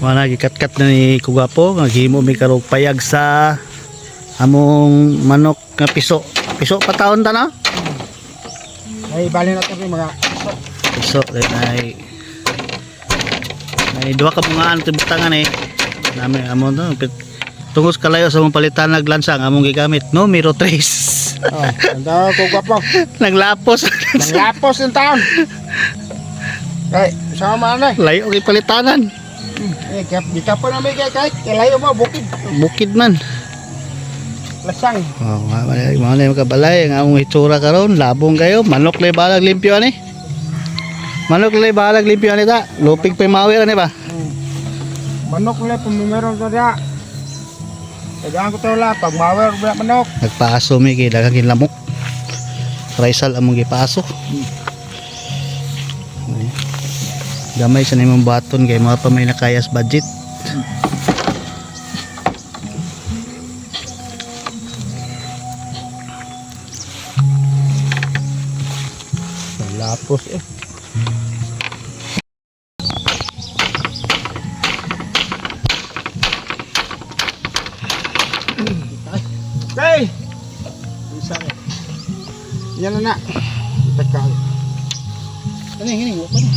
Wala gikat-kat na ni Kugapo, naghimo mi karog payag sa among manok nga piso. Piso pa taon ta na? Ay bali natin rin mga Piso ay duha ka bungaan tibutangan eh. Nami amon to tungos kalayo sa mong palitan naglansang among gigamit numero 3. oh, anda ko gwapo. Naglapos. Nanglapos yung taon. Kay sama na. Layo kay palitanan. Kaya di ka pa na may kahit layo mo bukid. Bukid man. Lasang. Oh, mga na makabalay ang among itsura karon, labong kayo, manok lay balag limpyo ani. Manok lay balag limpyo ani ta. Lupig pa mawi ani ba? Manok ulit pumimeron ko dia. Tagaan ko tawla pag mawer ulit manok. Nagpaaso mi kay daghang lamok. Raisal among gipaso. Gamay sa nimong baton kay mga pa may nakayas budget. Lapos eh. Okay. Isa eh. Yan na. Takal. Kani wa pa ni.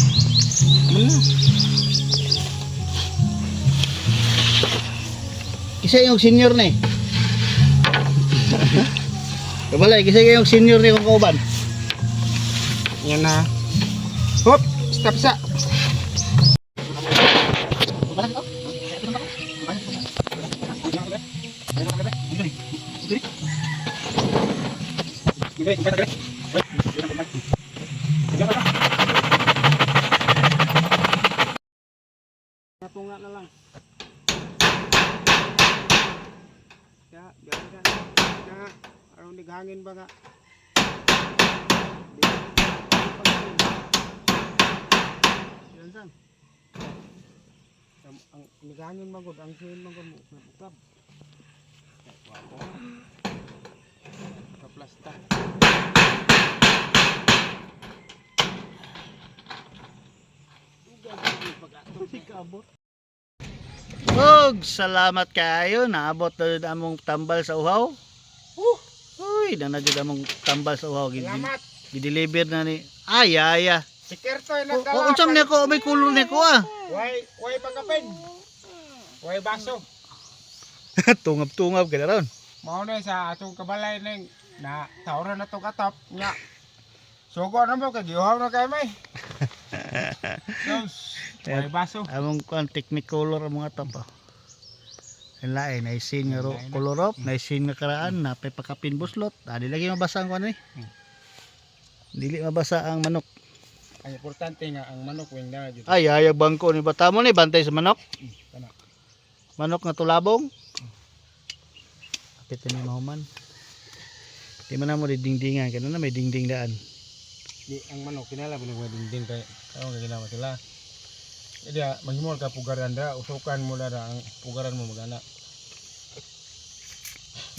Kisa yung senior ni. Kabalay, kisa yung senior ni kung kauban. Yan na. Hop, stop sa. Natunga na lang. Ya, aron dighangin ba nga? Ang nigangin magod ang sin magod mo butab. Wapo. Kaplasta. Og salamat kayo, naabot na among tambal sa uhaw. Uy, na jud among tambal sa uhaw. Salamat. Gi-deliver na ni. Ay. Si Kertoy nagdala. Unsam ni ko may kulor ni ko ah. Way pagkapin. Way baso. Tungab-tungab kada ron. Mao na sa atong kabalay ning na tawra na to katop nya. Sugo na mo kay giuhaw na kay may. Way baso. Among kuan technicolor ang mga tapa. Lain na isin nga color up, na isin nga karaan, napay pakapin buslot. Dili lagi mabasa ang kuan ni. Dili mabasa ang manok. Ang importante nga ang manok wing na jud. Ay bangko ni bata mo ni bantay sa manok. Kana. Manok nga tulabong. Apit ni mahuman. Di man na mo dingdingan kana na may dingding daan. Di ang manok kinala mo dingding kay karon kay ginawa sila. Jadi maghimol ka pugaran da usukan mo na ang pugaran mo magana.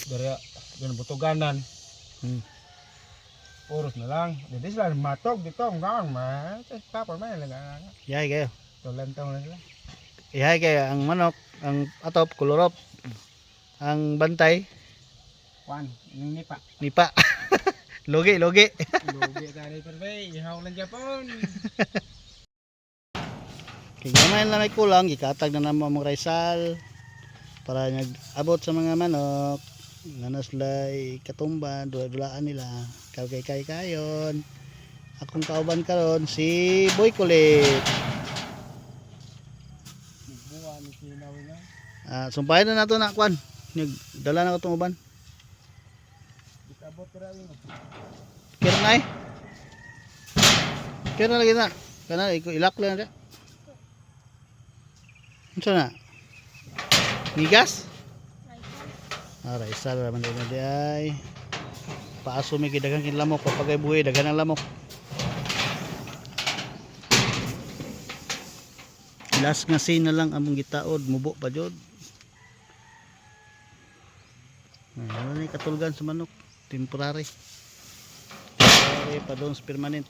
Dari don butuganan. Oros na lang. Jadi sila matog dito ang gaon ma. Tapos may lang. Yay kayo. Tolantaw na sila. Yay kayo ang manok, ang atop kulorop. Ang bantay Juan, nipa. nipa. Logi. Lugi tadi perbay, ihaw lang Japon. Kaya gamay lang may kulang, ikatag na naman mong raisal para nag-abot sa mga manok. Nanas lay katumban, dula-dulaan nila. Kay kayon. Akong kauban karon si Boy Kulit. Buwan ni sinawin na. Sumpahin na nato na kwan. Dala na ko tong uban. Ikabot ra yun. Kira na eh. Kira na lagi na. Kana ilak lang na. Unsa na? Migas? Raisal raman din na ay. Paaso may daghang lamok papagay buhi daghan ang lamok. Last nga scene na lang among gitaod, mubo pa jud. Ano ni katulgan sa manok, temporary. Temporary pa doon permanent.